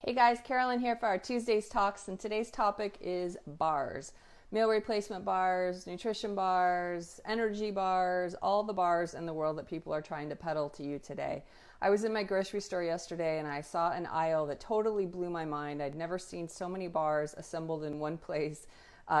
Hey guys, Carolyn here for our Tuesdays Talks, and today's topic is bars. Meal replacement bars, nutrition bars, energy bars, all the bars in the world that people are trying to peddle to you today. I was in my grocery store yesterday and I saw an aisle that totally blew my mind. I'd never seen so many bars assembled in one place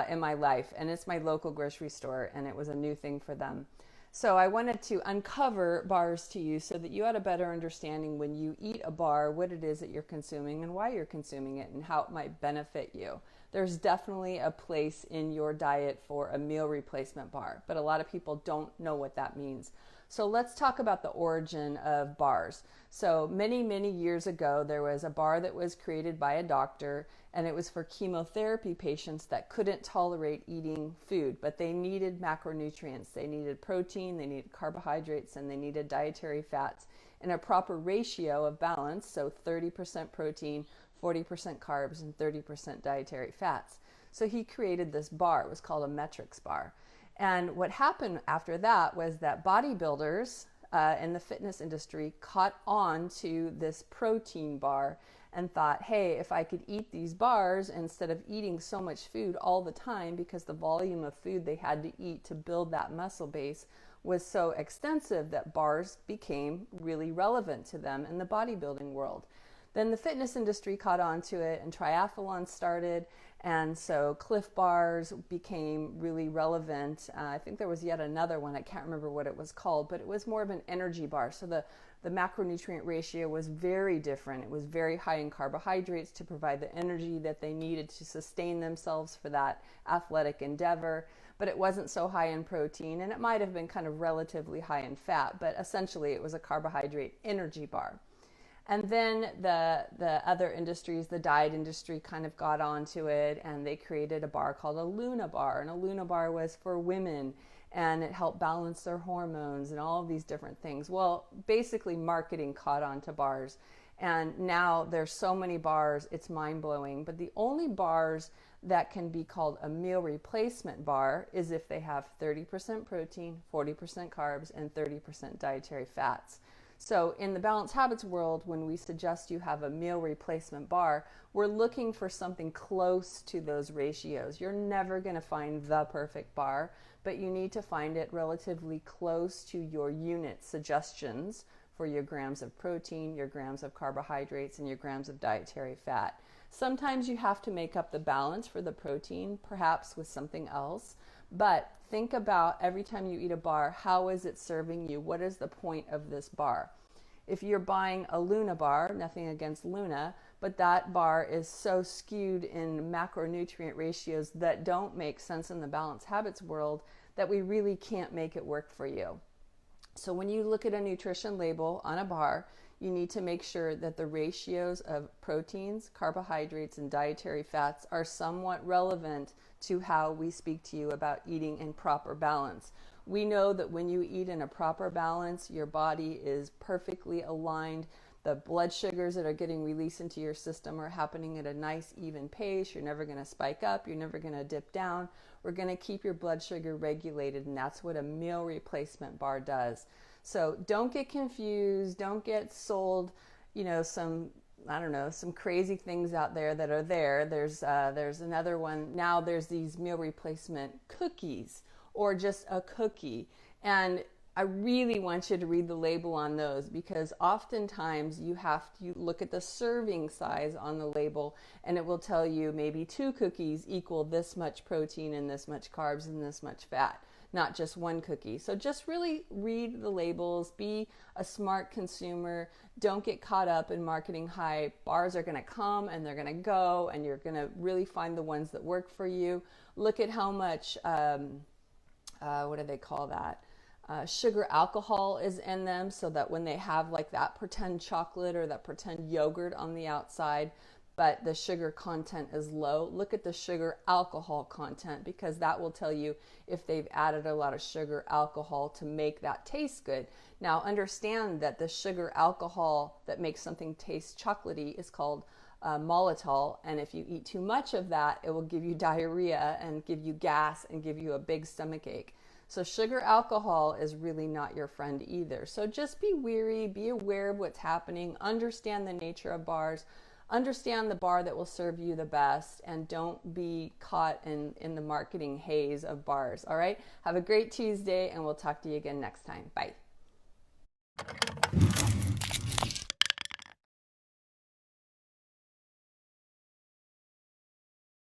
in my life, and it's my local grocery store, and it was a new thing for them. So I wanted to uncover bars to you so that you had a better understanding when you eat a bar, what it is that you're consuming and why you're consuming it and how it might benefit you. There's definitely a place in your diet for a meal replacement bar, but a lot of people don't know what that means. So let's talk about the origin of bars. So many years ago, there was a bar that was created by a doctor, and it was for chemotherapy patients that couldn't tolerate eating food, but they needed macronutrients. They needed protein, they needed carbohydrates, and they needed dietary fats in a proper ratio of balance, so 30% protein, 40% carbs, and 30% dietary fats. So he created this bar. It was called a metrics bar. And what happened after that was that bodybuilders in the fitness industry caught on to this protein bar and thought, hey, if I could eat these bars instead of eating so much food all the time, because the volume of food they had to eat to build that muscle base was so extensive, that bars became really relevant to them in the bodybuilding world. Then the fitness industry caught on to it and triathlon started, and so Cliff bars became really relevant. I think there was yet another one, I can't remember what it was called, but it was more of an energy bar. So the macronutrient ratio was very different. It was very high in carbohydrates to provide the energy that they needed to sustain themselves for that athletic endeavor, but it wasn't so high in protein, and it might have been kind of relatively high in fat, but essentially it was a carbohydrate energy bar. And then the other industries, the diet industry, kind of got onto it, and they created a bar called a Luna bar. And a Luna bar was for women, and it helped balance their hormones and all of these different things. Well, basically marketing caught on to bars. And now there's so many bars, it's mind-blowing. But the only bars that can be called a meal replacement bar is if they have 30% protein, 40% carbs, and 30% dietary fats. So in the Balanced Habits world, when we suggest you have a meal replacement bar, we're looking for something close to those ratios. You're never going to find the perfect bar, but you need to find it relatively close to your unit suggestions for your grams of protein, your grams of carbohydrates, and your grams of dietary fat. Sometimes you have to make up the balance for the protein, perhaps with something else, but think about every time you eat a bar, how is it serving you? What is the point of this bar? If you're buying a Luna bar, nothing against Luna, but that bar is so skewed in macronutrient ratios that don't make sense in the Balanced Habits world that we really can't make it work for you. So when you look at a nutrition label on a bar, you need to make sure that the ratios of proteins, carbohydrates, and dietary fats are somewhat relevant to how we speak to you about eating in proper balance. We know that when you eat in a proper balance, your body is perfectly aligned. The blood sugars that are getting released into your system are happening at a nice even pace. You're never going to spike up. You're never going to dip down. We're going to keep your blood sugar regulated, and that's what a meal replacement bar does. So don't get confused. Don't get sold, some crazy things out there that are there. There's another one. Now there's these meal replacement cookies or just a cookie. And I really want you to read the label on those, because oftentimes you have to look at the serving size on the label, and it will tell you maybe 2 cookies equal this much protein and this much carbs and this much fat, not just one cookie. So just really read the labels, be a smart consumer. Don't get caught up in marketing hype. Bars are going to come and they're going to go, and you're going to really find the ones that work for you. Look at how much, what do they call that? Sugar alcohol is in them, so that when they have like that pretend chocolate or that pretend yogurt on the outside, but the sugar content is low, look at the sugar alcohol content, because that will tell you if they've added a lot of sugar alcohol to make that taste good. Now understand that the sugar alcohol that makes something taste chocolatey is called maltitol, and if you eat too much of that, it will give you diarrhea and give you gas and give you a big stomach ache. So sugar alcohol is really not your friend either. So just be wary, be aware of what's happening, understand the nature of bars, understand the bar that will serve you the best, and don't be caught in the marketing haze of bars. All right, have a great Tuesday, and we'll talk to you again next time. Bye.